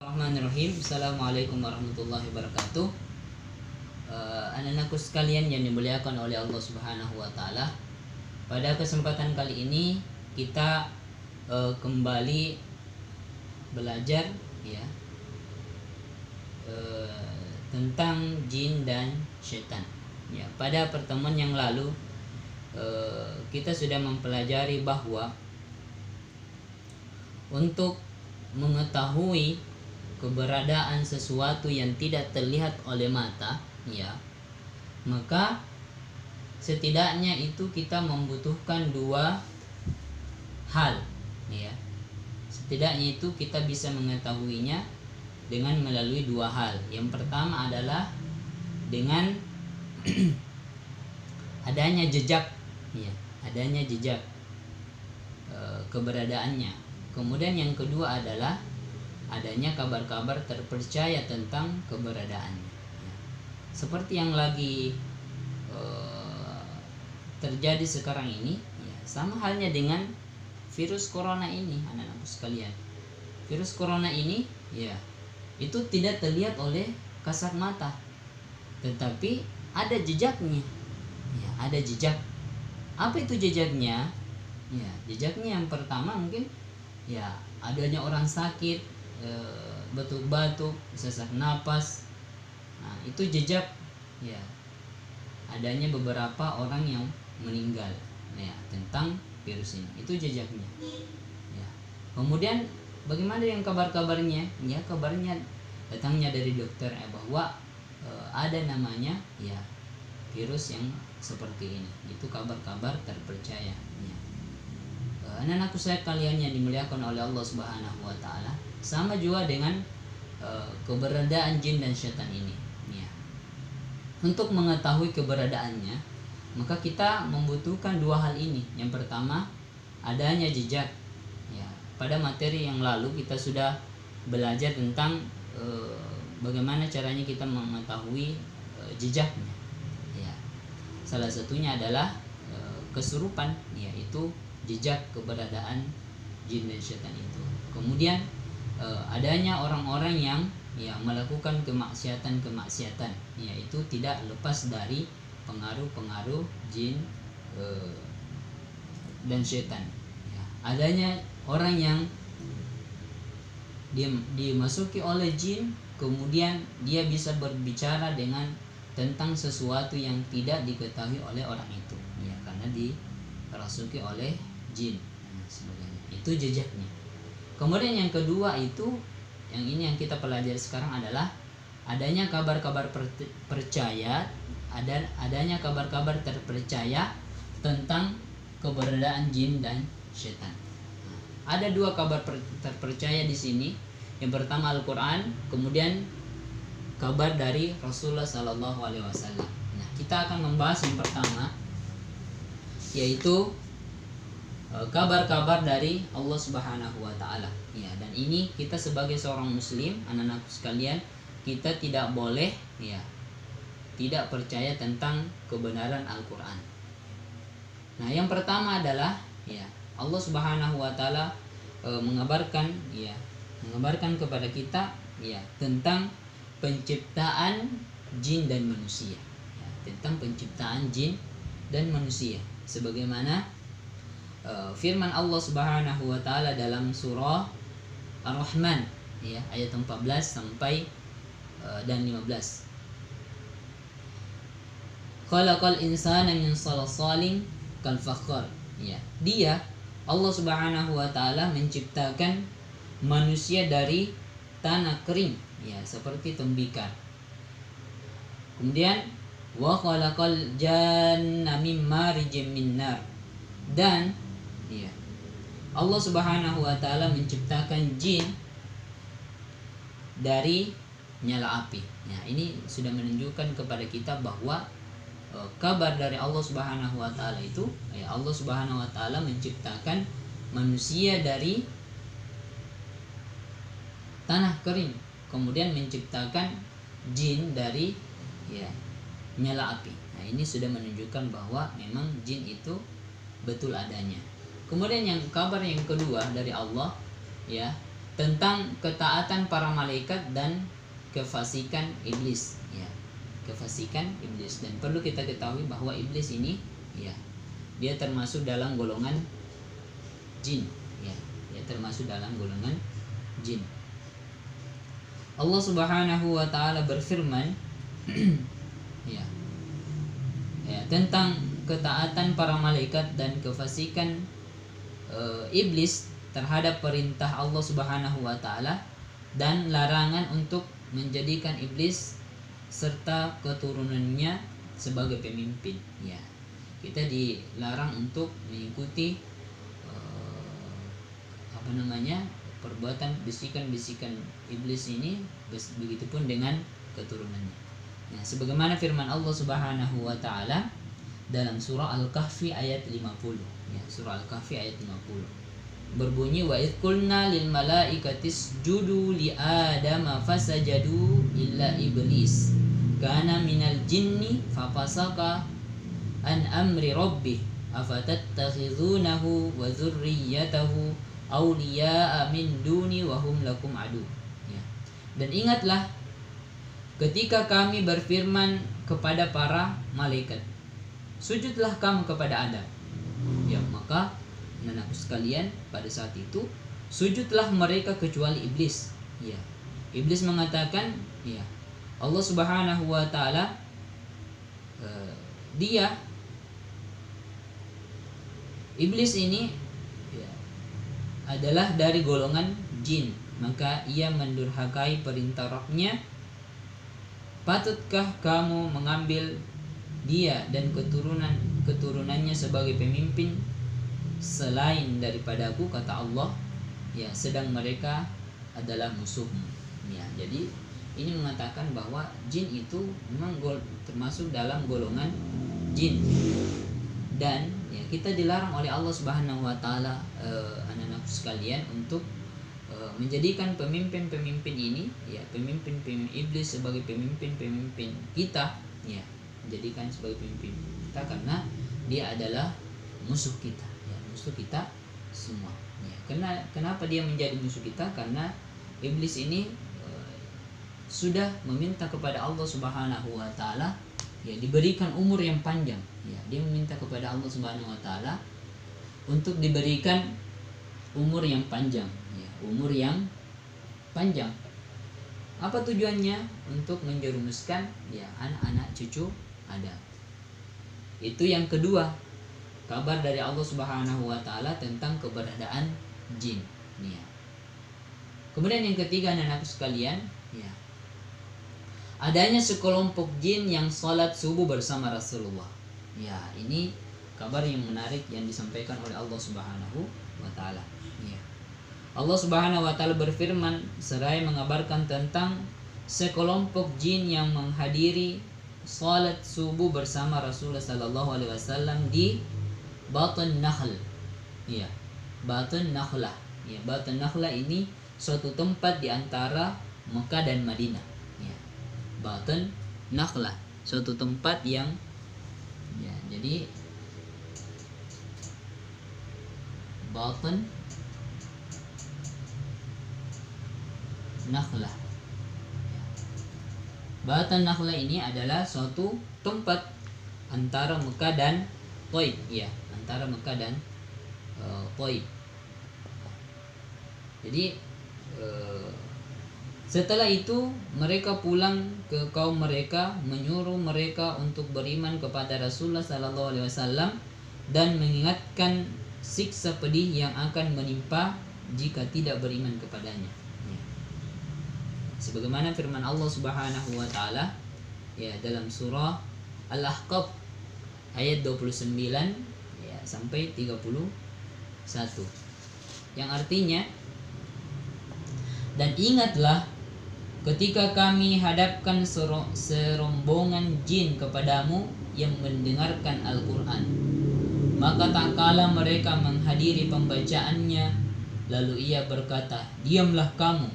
Bismillahirrahmanirrahim. Assalamualaikum warahmatullahi wabarakatuh. Anak-anakku sekalian yang dimuliakan oleh Allah Subhanahu wa taala. Pada kesempatan kali ini kita kembali belajar ya tentang jin dan syaitan. Ya, pada pertemuan yang lalu kita sudah mempelajari bahwa untuk mengetahui keberadaan sesuatu yang tidak terlihat oleh mata, ya, maka setidaknya itu kita membutuhkan dua hal, ya. Setidaknya itu kita bisa mengetahuinya dengan melalui dua hal. Yang pertama adalah dengan adanya jejak, ya, adanya jejak keberadaannya. Kemudian yang kedua adalah adanya kabar-kabar terpercaya tentang keberadaannya. Seperti yang lagi terjadi sekarang ini, ya, sama halnya dengan virus corona ini, anak-anak sekalian. Virus corona ini, ya, itu tidak terlihat oleh kasat mata, tetapi ada jejaknya. Ya, ada jejak. Apa itu jejaknya? Ya, jejaknya yang pertama mungkin ya adanya orang sakit, batuk-batuk, sesak napas. Nah, itu jejak, ya, adanya beberapa orang yang meninggal, ya, tentang virus ini. Itu jejaknya, ya. Kemudian bagaimana yang kabar-kabarnya? Ya, kabarnya datangnya dari dokter, bahwa ada namanya, ya, virus yang seperti ini. Itu kabar-kabar terpercaya, ya. Anak-anakku sekalian yang dimuliakan oleh Allah Subhanahu wa taala, sama juga dengan keberadaan jin dan syaitan ini, ya. Untuk mengetahui keberadaannya, maka kita membutuhkan dua hal ini. Yang pertama, adanya jejak. Ya, pada materi yang lalu kita sudah belajar tentang bagaimana caranya kita mengetahui jejaknya. Ya. Salah satunya adalah kesurupan, yaitu jejak keberadaan jin dan syaitan itu. Kemudian adanya orang-orang yang, ya, melakukan kemaksiatan, yaitu tidak lepas dari pengaruh-pengaruh jin dan syaitan. Ya, adanya orang yang dimasuki oleh jin, kemudian dia bisa berbicara dengan tentang sesuatu yang tidak diketahui oleh orang itu, ya, karena dirasuki oleh jin dan sebagainya. Itu jejaknya. Kemudian yang kedua itu, yang ini yang kita pelajari sekarang adalah adanya kabar-kabar percaya, adanya kabar-kabar terpercaya tentang keberadaan jin dan syaitan. Nah, ada dua kabar terpercaya di sini. Yang pertama Al-Quran, kemudian kabar dari Rasulullah Sallallahu Alaihi Wasallam. Nah, kita akan membahas yang pertama, yaitu kabar-kabar dari Allah Subhanahu wa taala. Ya, dan ini kita sebagai seorang muslim, anak-anakku sekalian, kita tidak boleh, ya, tidak percaya tentang kebenaran Al-Qur'an. Nah, yang pertama adalah, ya, Allah Subhanahu wa taala mengabarkan kepada kita, ya, tentang penciptaan jin dan manusia. Ya, tentang penciptaan jin dan manusia. Sebagaimana firman Allah Subhanahu wa taala dalam surah Ar-Rahman, ya, ayat 14 sampai dan 15. Khalaqal insana min salsalin kal fakhar. Ya, dia Allah Subhanahu wa taala menciptakan manusia dari tanah kering, ya, seperti tembikar. Kemudian wa khalaqal janna min marijim min nar. Dan, ya, Allah Subhanahu wa taala menciptakan jin dari nyala api. Ya, ini sudah menunjukkan kepada kita bahwa kabar dari Allah Subhanahu wa taala itu, ya, Allah Subhanahu wa taala menciptakan manusia dari tanah kering, kemudian menciptakan jin dari, ya, nyala api. Nah, ini sudah menunjukkan bahwa memang jin itu betul adanya. Kemudian yang kabar yang kedua dari Allah, ya, tentang ketaatan para malaikat dan kefasikan iblis, ya. Kefasikan iblis. Dan perlu kita ketahui bahwa iblis ini, ya, dia termasuk dalam golongan jin, ya. Dia termasuk dalam golongan jin. Allah Subhanahu wa taala berfirman ya, tentang ketaatan para malaikat dan kefasikan iblis terhadap perintah Allah Subhanahu wa taala dan larangan untuk menjadikan iblis serta keturunannya sebagai pemimpin, ya. Kita dilarang untuk mengikuti perbuatan bisikan-bisikan iblis ini, begitupun dengan keturunannya. Nah, sebagaimana firman Allah Subhanahu wa taala dalam surah Al-Kahfi ayat 50, ya, surah Al-Kahfi ayat 50 berbunyi, wa idz qulna lil malaikati isjudu li adama fasajadu illa iblis kana minal jinni fafasaka an amri rabbih afatattakhizunahu wa dzurriyyatahu awliya'a min duni wa hum lakum adu, ya. Dan ingatlah ketika kami berfirman kepada para malaikat, sujudlah kamu kepada Adam, ya, maka anak-anakku sekalian, pada saat itu sujudlah mereka kecuali iblis, ya. Iblis mengatakan, ya, Allah Subhanahu wa taala iblis ini, ya, adalah dari golongan jin, maka ia mendurhakai perintah Rabb-nya. Patutkah kamu mengambil dia dan keturunannya sebagai pemimpin selain daripadaku, kata Allah, ya, sedang mereka adalah musuhmu, ya. Jadi ini mengatakan bahwa jin itu memang termasuk dalam golongan jin, dan, ya, kita dilarang oleh Allah Subhanahu wa taala, anak-anak sekalian, untuk menjadikan pemimpin-pemimpin ini, ya, pemimpin iblis sebagai pemimpin kita, ya, menjadikan sebagai pemimpin kita, karena dia adalah musuh kita, ya, musuh kita semua, ya. Kenapa dia menjadi musuh kita? Karena iblis ini sudah meminta kepada Allah Subhanahu wa taala, ya, diberikan umur yang panjang, ya. Dia meminta kepada Allah Subhanahu wa taala untuk diberikan umur yang panjang, ya, umur yang panjang. Apa tujuannya? Untuk menjerumuskan, ya, anak-anak cucu Adam. Itu yang kedua, kabar dari Allah Subhanahu wa taala tentang keberadaan jin, ya. Kemudian yang ketiga, anak-anak sekalian, ya, adanya sekelompok jin yang sholat subuh bersama Rasulullah. Ya, ini kabar yang menarik yang disampaikan oleh Allah Subhanahu wa taala. Ya. Allah Subhanahu wa taala berfirman seraya mengabarkan tentang sekelompok jin yang menghadiri sholat subuh bersama Rasulullah sallallahu alaihi wasallam di Batun Nakhl. Ya, Batun Nakhlah. Ya, Batun Nakhlah ini suatu tempat di antara Mekah dan Madinah. Batun Nakhlah, suatu tempat yang, ya, jadi Batun Nakhlah, ya. Batun Nakhlah ini adalah suatu tempat antara Mekah dan Thaif, ya, antara Mekah dan Thaif. Jadi setelah itu mereka pulang ke kaum mereka, menyuruh mereka untuk beriman kepada Rasulullah sallallahu alaihi wasallam dan mengingatkan siksa pedih yang akan menimpa jika tidak beriman kepadanya. Ya. Sebagaimana firman Allah Subhanahu wa taala, ya, dalam surah Al-Ahqaf ayat 29, ya, sampai 31. Yang artinya, dan ingatlah ketika kami hadapkan serombongan jin kepadamu yang mendengarkan Al-Quran, maka tak kala mereka menghadiri pembacaannya, lalu ia berkata, diamlah kamu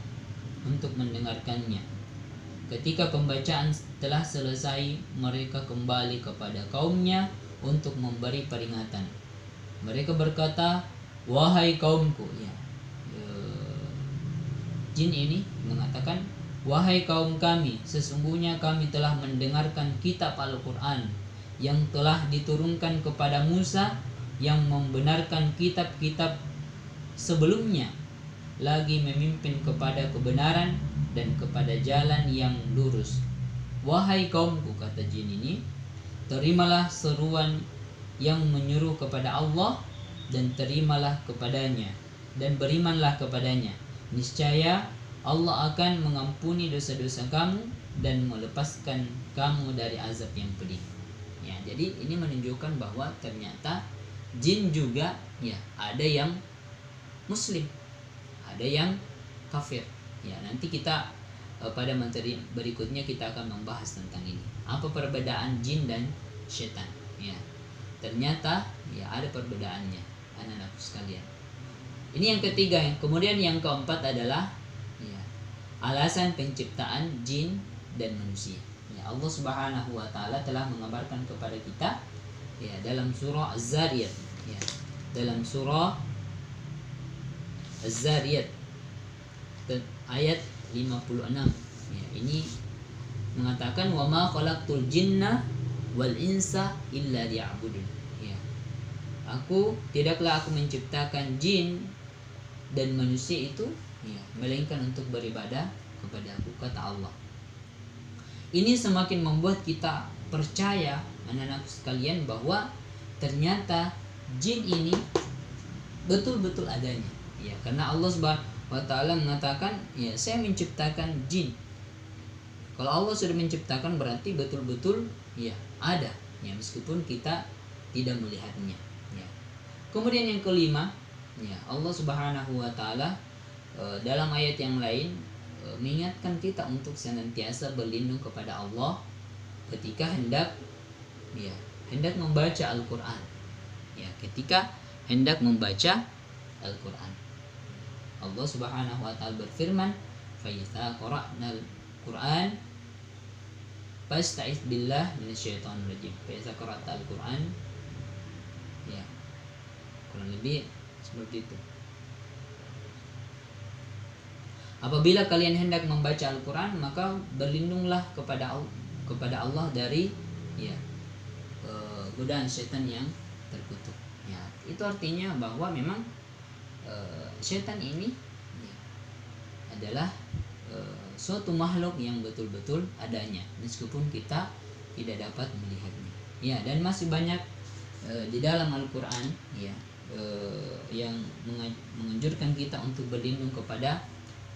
untuk mendengarkannya. Ketika pembacaan telah selesai, mereka kembali kepada kaumnya untuk memberi peringatan. Mereka berkata, wahai kaumku, ya, Jin ini mengatakan, "Wahai kaum kami, sesungguhnya kami telah mendengarkan kitab Al-Quran yang telah diturunkan kepada Musa, yang membenarkan kitab-kitab sebelumnya, lagi memimpin kepada kebenaran dan kepada jalan yang lurus. Wahai kaumku," kata jin ini, "terimalah seruan yang menyuruh kepada Allah dan terimalah kepadanya dan berimanlah kepadanya. Niscaya Allah akan mengampuni dosa-dosa kamu dan melepaskan kamu dari azab yang pedih." Ya, jadi ini menunjukkan bahwa ternyata jin juga ya ada yang muslim, ada yang kafir. Ya, nanti kita pada materi berikutnya kita akan membahas tentang ini. Apa perbedaan jin dan setan? Ya. Ternyata ya ada perbedaannya, anak-anakku sekalian. Ini yang ketiga. Kemudian yang keempat adalah ya, alasan penciptaan jin dan manusia. Ya, Allah Subhanahu wa taala telah mengabarkan kepada kita ya dalam surah Az-Zariyat, ya, dalam surah Az-Zariyat ayat 56. Ya, ini mengatakan, "Wa ma khalaqtul jinna wal insa illa liya'budun." Ya. Tidaklah aku menciptakan jin dan manusia itu ya melainkan untuk beribadah kepada aku, kata Allah. Ini semakin membuat kita percaya, anak-anak sekalian, bahwa ternyata jin ini betul-betul adanya. Ya, karena Allah Subhanahu wa taala mengatakan, ya, saya menciptakan jin. Kalau Allah sudah menciptakan berarti betul-betul ya ada, ya, meskipun kita tidak melihatnya. Ya. Kemudian yang kelima, ya, Allah Subhanahu wa taala dalam ayat yang lain mengingatkan kita untuk senantiasa berlindung kepada Allah ketika hendak membaca Al-Qur'an. Ya, ketika hendak membaca Al-Qur'an. Allah Subhanahu wa taala berfirman, "Fa idza qara'nal Qur'an fasta'iz billah minasyaitonir rajim." Fa idza qara'tal Qur'an, ya, kurang lebih seperti itu. Apabila kalian hendak membaca Al-Quran, maka berlindunglah kepada Allah dari ya godaan setan yang terkutuk. Ya, itu artinya bahwa memang setan ini ya, adalah suatu makhluk yang betul-betul adanya, meskipun kita tidak dapat melihatnya. Ya, dan masih banyak di dalam Al-Quran ya yang menganjurkan kita untuk berlindung kepada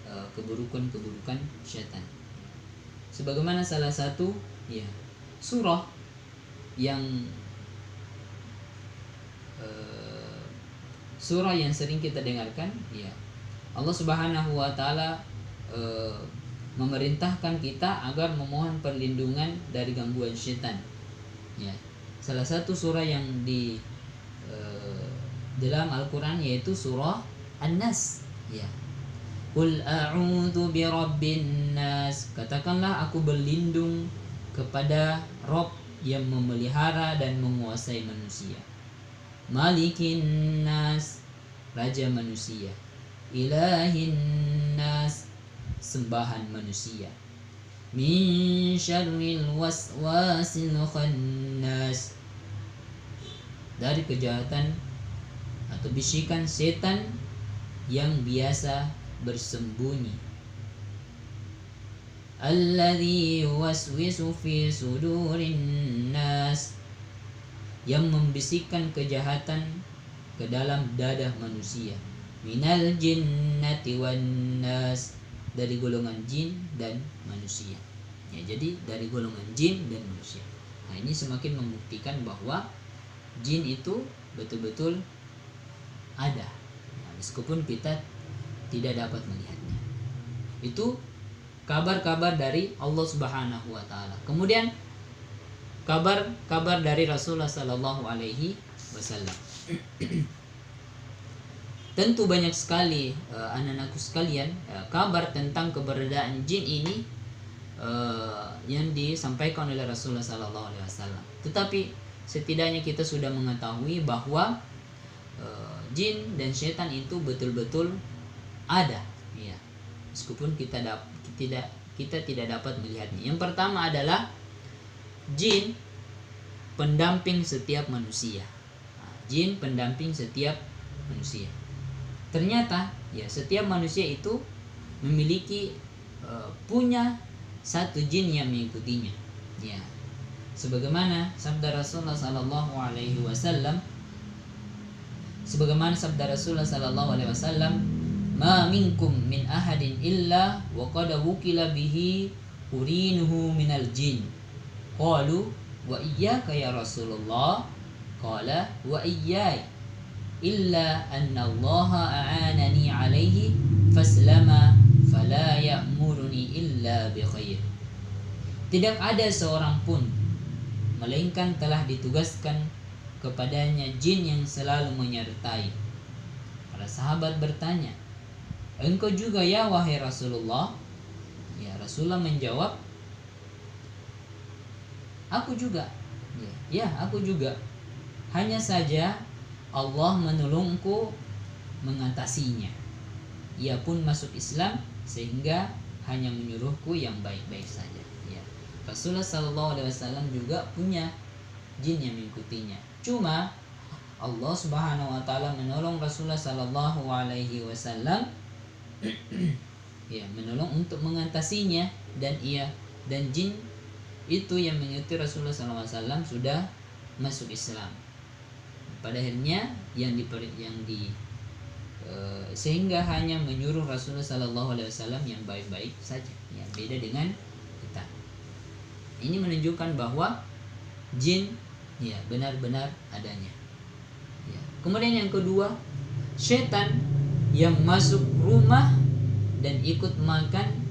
keburukan-keburukan syaitan. Sebagaimana salah satu ya surah yang sering kita dengarkan, ya, Allah Subhanahu wa taala memerintahkan kita agar memohon perlindungan dari gangguan syaitan. Ya. Salah satu surah yang di dalam Al-Quran yaitu surah An-Nas. Ya. Qul a'udzu birabbin nas. Katakanlah, aku berlindung kepada Rabb yang memelihara dan menguasai manusia. Malikin nas, raja manusia. Ilahin nas, sembahan manusia. Min syarril waswasil khannas, dari kejahatan atau bisikan setan yang biasa bersembunyi. Alladzi yuwaswisu fi sudurin nas, yang membisikkan kejahatan ke dalam dada manusia. Minal jinnati wan nas, dari golongan jin dan manusia. Ya, jadi dari golongan jin dan manusia. Nah, ini semakin membuktikan bahwa jin itu betul-betul ada, ya, meskipun kita tidak dapat melihatnya. Itu kabar-kabar dari Allah Subhanahu wa taala. Kemudian kabar dari Rasulullah sallallahu alaihi wasallam. Tentu banyak sekali anak-anakku sekalian kabar tentang keberadaan jin ini yang disampaikan oleh Rasulullah sallallahu alaihi wasallam. Tetapi setidaknya kita sudah mengetahui bahwa jin dan setan itu betul-betul ada, ya. meskipun kita tidak dapat melihatnya. Yang pertama adalah jin pendamping setiap manusia. Jin pendamping setiap manusia. Ternyata ya setiap manusia itu memiliki punya satu jin yang mengikutinya. Ya. Sebagaimana sabda Rasulullah sallallahu alaihi wasallam, ma minkum min ahadin illa wa qad wukila bihi qurinuhu minal jin. Qalu wa iyyaka ya Rasulullah? Qala wa iyyai illa anna Allah a'anani alaihi faslama fala ya'muruni illa bi khair. Tidak ada seorang pun melainkan telah ditugaskan kepadanya jin yang selalu menyertai. Para sahabat bertanya, engkau juga ya wahai Rasulullah? Ya, Rasulullah menjawab, aku juga. Ya, aku juga. Hanya saja Allah menolongku mengatasinya. Ia pun masuk Islam sehingga hanya menyuruhku yang baik-baik saja. Ya. Rasulullah SAW juga punya jin yang mengikutinya. Cuma Allah Subhanahu wa taala menolong Rasulullah SAW ya, menolong untuk mengatasinya, dan jin itu yang mengikuti Rasulullah SAW sudah masuk Islam. Pada akhirnya sehingga hanya menyuruh Rasulullah SAW yang baik-baik saja. Ya, beda dengan kita. Ini menunjukkan bahwa jin ya benar-benar adanya. Ya. Kemudian yang kedua, setan yang masuk rumah dan ikut makan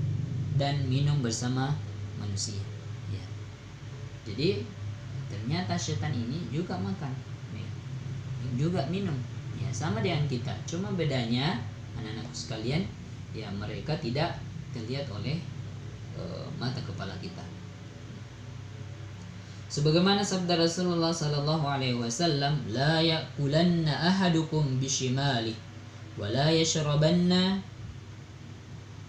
dan minum bersama manusia. Ya. Jadi ternyata setan ini juga makan, ya, juga minum. Ya, sama dengan kita. Cuma bedanya anak-anakku sekalian, ya mereka tidak terlihat oleh mata kepala kita. Sebagaimana sabda Rasulullah sallallahu alaihi wasallam, la yaqulanna ahadukum bishimali wa la yashrabanna.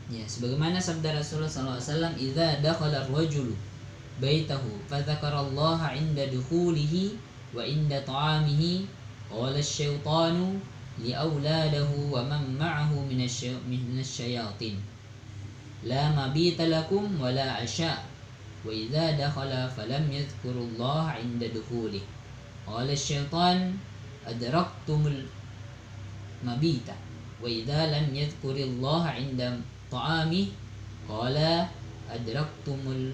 Ya, sebagaimana sabda Rasulullah sallallahu alaihi wasallam, idza dakhala ar-rajulu baitahu fa dzakara Allah 'inda dukhulihi wa 'inda ta'amihi qala asy-syaitanu li auladihi wa man ma'ahu min asy-syayatin la mabita lakum wa la 'asha' wa idza dakhala falam yadhkurullaha 'inda dukhulihi qala asy-syaitan adraktumul mabita wa idza lam yadhkurillaha 'inda ta'amihi qala adraktumul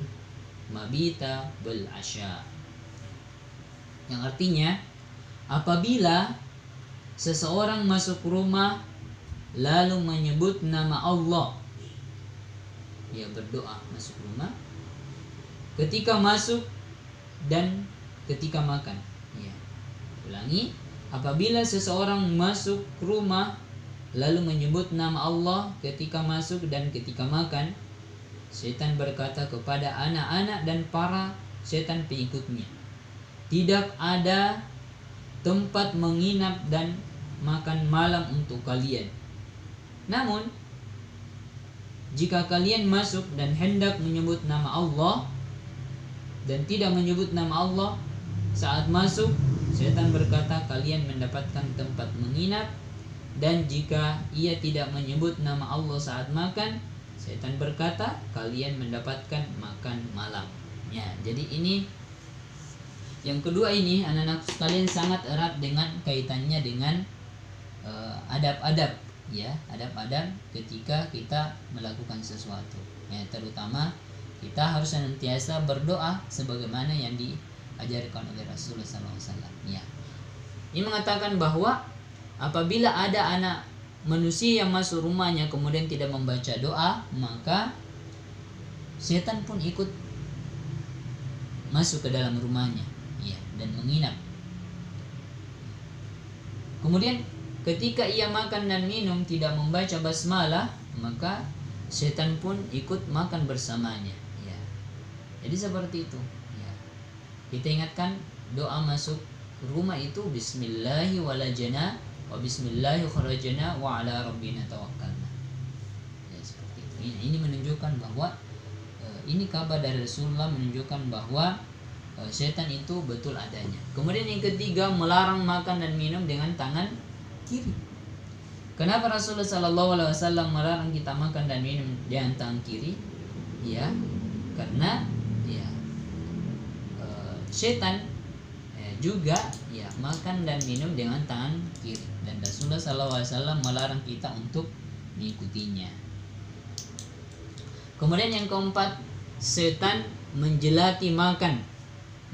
mabita bil 'asha'. Yang artinya, apabila seseorang masuk rumah lalu menyebut nama Allah, ya berdoa masuk rumah, ketika masuk dan ketika makan. Ya. Ulangi, apabila seseorang masuk rumah lalu menyebut nama Allah ketika masuk dan ketika makan, setan berkata kepada anak-anak dan para setan pengikutnya, tidak ada tempat menginap dan makan malam untuk kalian. Namun, jika kalian masuk dan hendak menyebut nama Allah dan tidak menyebut nama Allah saat masuk, setan berkata kalian mendapatkan tempat menginap, dan jika ia tidak menyebut nama Allah saat makan, setan berkata kalian mendapatkan makan malam. Ya, jadi ini yang kedua ini anak-anak sekalian sangat erat dengan kaitannya dengan adab-adab, ya, adab-adab ketika kita melakukan sesuatu. Ya, terutama kita harus senantiasa berdoa sebagaimana yang diajarkan oleh Rasulullah SAW. Ya. Ini mengatakan bahwa apabila ada anak manusia yang masuk rumahnya kemudian tidak membaca doa, maka setan pun ikut masuk ke dalam rumahnya, ya, dan menginap. Kemudian ketika ia makan dan minum tidak membaca basmalah, maka setan pun ikut makan bersamanya. Ya. Jadi seperti itu. Ya. Kita ingatkan doa masuk rumah itu bismillahi walajana wa bismillahi kharajana wa ala rabbina tawakkalna. Ya, seperti itu Ini menunjukkan bahwa ini kabar dari Rasulullah menunjukkan bahwa setan itu betul adanya. Kemudian yang ketiga, melarang makan dan minum dengan tangan kiri. Kenapa Rasulullah SAW melarang kita makan dan minum dengan tangan kiri? Ya, karena ya setan juga ya makan dan minum dengan tangan kiri, dan Rasulullah SAW melarang kita untuk mengikutinya. Kemudian yang keempat, setan menjelati makan,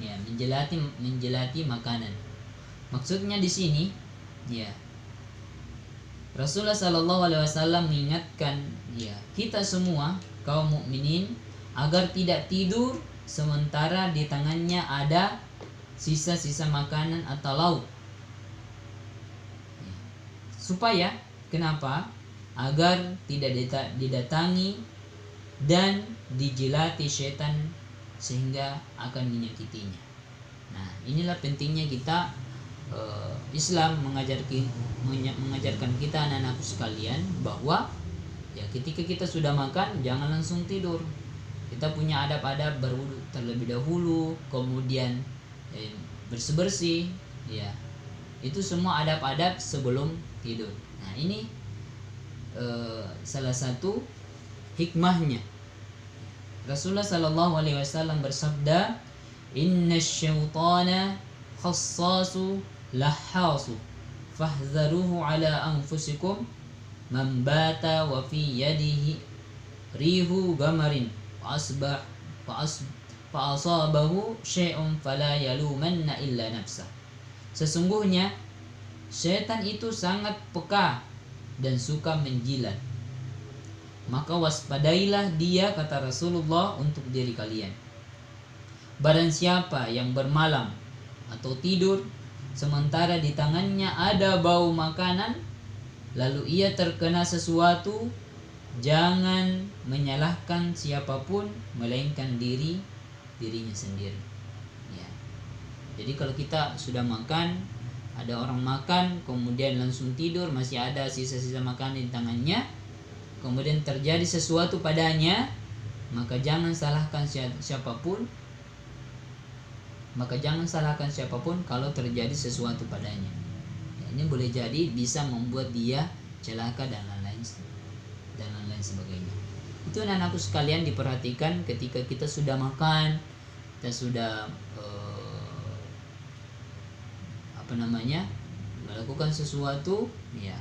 ya menjelati makanan. Maksudnya di sini, ya Rasulullah SAW mengingatkan ya kita semua kaum mukminin agar tidak tidur sementara di tangannya ada sisa-sisa makanan atau lauk. Supaya kenapa? Agar tidak didatangi dan dijilati setan sehingga akan menyakitinya. Nah, inilah pentingnya kita Islam mengajarkan kita anak-anakku sekalian bahwa ya ketika kita sudah makan jangan langsung tidur. Kita punya adab-adab, berwudu terlebih dahulu, kemudian bersih-bersih, ya. Itu semua adab-adab sebelum tidur. Nah, ini salah satu hikmahnya. Rasulullah SAW bersabda, "Innasyaitana khassasu lahasu fahdharuhu ala anfusikum man bata wa fi yadihi rihu gamarin fa'asabahu syai'un fala yalumanna illa nafsah." Sesungguhnya setan itu sangat peka dan suka menjilat. Maka waspadailah dia, kata Rasulullah, untuk diri kalian. Barang siapa yang bermalam atau tidur sementara di tangannya ada bau makanan, lalu ia terkena sesuatu, jangan menyalahkan siapapun melainkan dirinya sendiri. Ya. Jadi kalau kita sudah makan, ada orang makan kemudian langsung tidur, masih ada sisa-sisa makanan di tangannya, kemudian terjadi sesuatu padanya, maka jangan salahkan siapapun. Maka jangan salahkan siapapun kalau terjadi sesuatu padanya. Ya, ini boleh jadi bisa membuat dia celaka dan lain-lain sebagainya. Itu anak-anakku sekalian diperhatikan ketika kita sudah makan, kita sudah melakukan sesuatu, ya.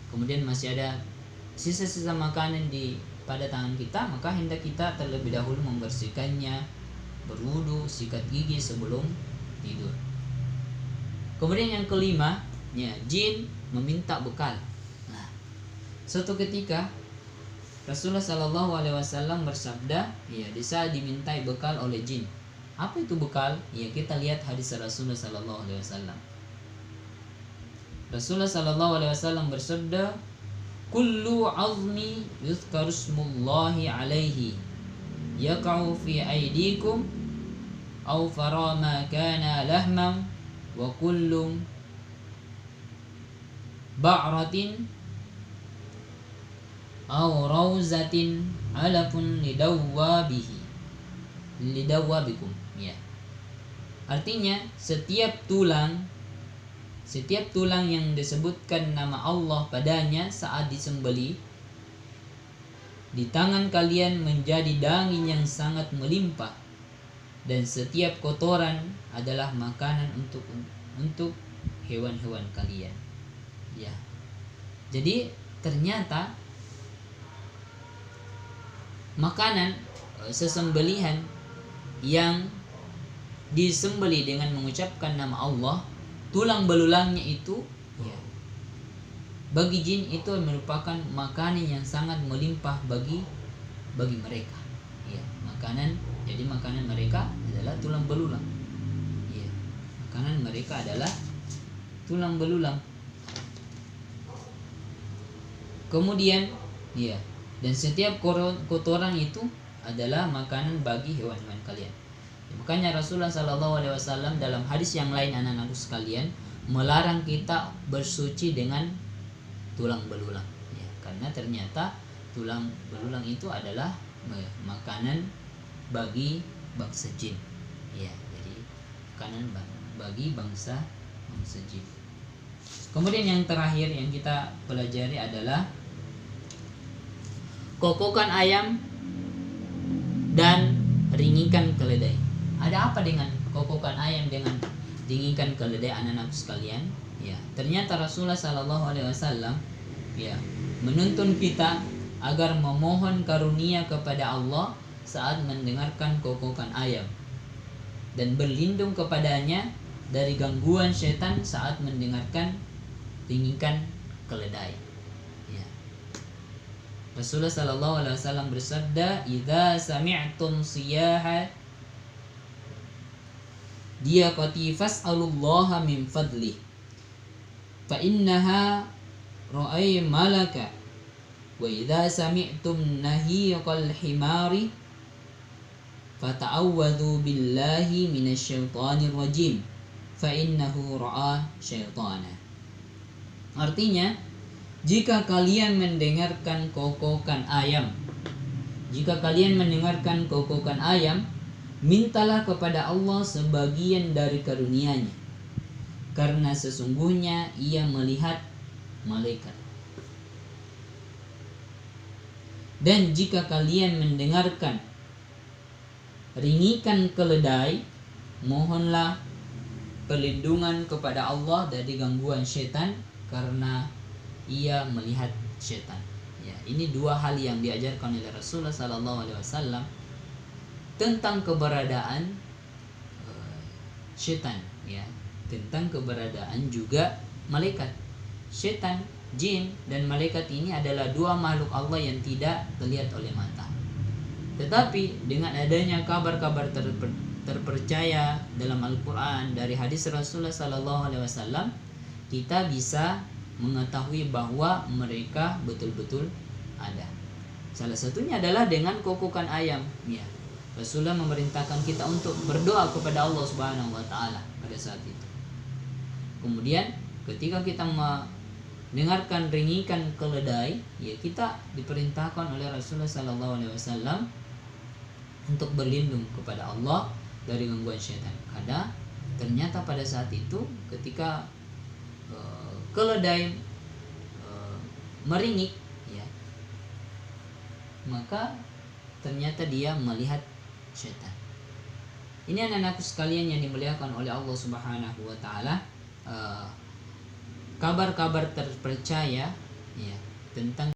Kemudian masih ada sisa-sisa makanan pada tangan kita, maka hendak kita terlebih dahulu membersihkannya, berwudu, sikat gigi sebelum tidur. Kemudian yang kelima, ya, jin meminta bekal. Nah, suatu ketika Rasulullah SAW bersabda, ya, di saat dimintai bekal oleh jin. Apa itu bekal? Ya, kita lihat hadis Rasulullah SAW. Rasulullah SAW bersabda, "Kullu 'azmi yuzkaru ismullahi alaihi yaqa'u fi aydikum aw fara ma kana lahman wa kullu ba'ratin aw rawzatin alafun lidawwabikum." Ya. Artinya setiap tulang yang disebutkan nama Allah padanya saat disembelih di tangan kalian menjadi daging yang sangat melimpah, dan setiap kotoran adalah makanan untuk hewan-hewan kalian. Ya. Jadi ternyata makanan sesembelihan yang disembelih dengan mengucapkan nama Allah, tulang belulangnya itu, ya, bagi jin itu merupakan makanan yang sangat melimpah bagi mereka. Ya, jadi makanan mereka adalah tulang belulang. Ya, makanan mereka adalah tulang belulang. Kemudian, ya, dan setiap kotoran itu adalah makanan bagi hewan-hewan kalian. Makanya Rasulullah SAW dalam hadis yang lain, anak-anakku sekalian, melarang kita bersuci dengan tulang belulang, ya, karena ternyata tulang belulang itu adalah makanan bagi bangsa jin. Ya, jadi makanan bagi bangsa jin. Kemudian yang terakhir yang kita pelajari adalah kokokan ayam dan ringikan keledai. Ada apa dengan kokokan ayam dengan ringikan keledai, anak-anakku sekalian? Ya, ternyata Rasulullah Sallallahu Alaihi Wasallam ya menuntun kita agar memohon karunia kepada Allah saat mendengarkan kokokan ayam dan berlindung kepadanya dari gangguan setan saat mendengarkan ringikan keledai. Ya. Rasulullah Sallallahu Alaihi Wasallam bersabda, "Idza sami'tum siyaha diaqati fas'alullaha min fadlih, fa innaha ra'ay malaka, wa idza sami'tum nahiqal himari fata'awwadhu billahi minasyaitonir rajim, fa innahu ra'a syaitana." Artinya, jika kalian mendengarkan kokokan ayam, mintalah kepada Allah sebagian dari karunia-Nya, karena sesungguhnya Ia melihat malaikat. Dan jika kalian mendengarkan ringikan keledai, mohonlah perlindungan kepada Allah dari gangguan setan, karena Ia melihat setan. Ya, ini dua hal yang diajarkan oleh Rasulullah Sallallahu Alaihi Wasallam tentang keberadaan setan, ya, tentang keberadaan juga malaikat. Setan, jin, dan malaikat ini adalah dua makhluk Allah yang tidak terlihat oleh mata. Tetapi dengan adanya kabar-kabar terpercaya dalam Al-Quran dari hadis Rasulullah Sallallahu Alaihi Wasallam, kita bisa mengetahui bahwa mereka betul-betul ada. Salah satunya adalah dengan kokokan ayam. Ya, Rasulullah memerintahkan kita untuk berdoa kepada Allah Subhanahu Wa Taala pada saat itu. Kemudian ketika kita mendengarkan ringikan keledai, ya kita diperintahkan oleh Rasulullah Sallallahu Alaihi Wasallam untuk berlindung kepada Allah dari gangguan syaitan. Karena ternyata pada saat itu ketika keledai meringik, ya, maka ternyata dia melihat syaitan. Ini anak-anakku sekalian yang dimuliakan oleh Allah Subhanahu Wa Taala, kabar-kabar terpercaya, ya, tentang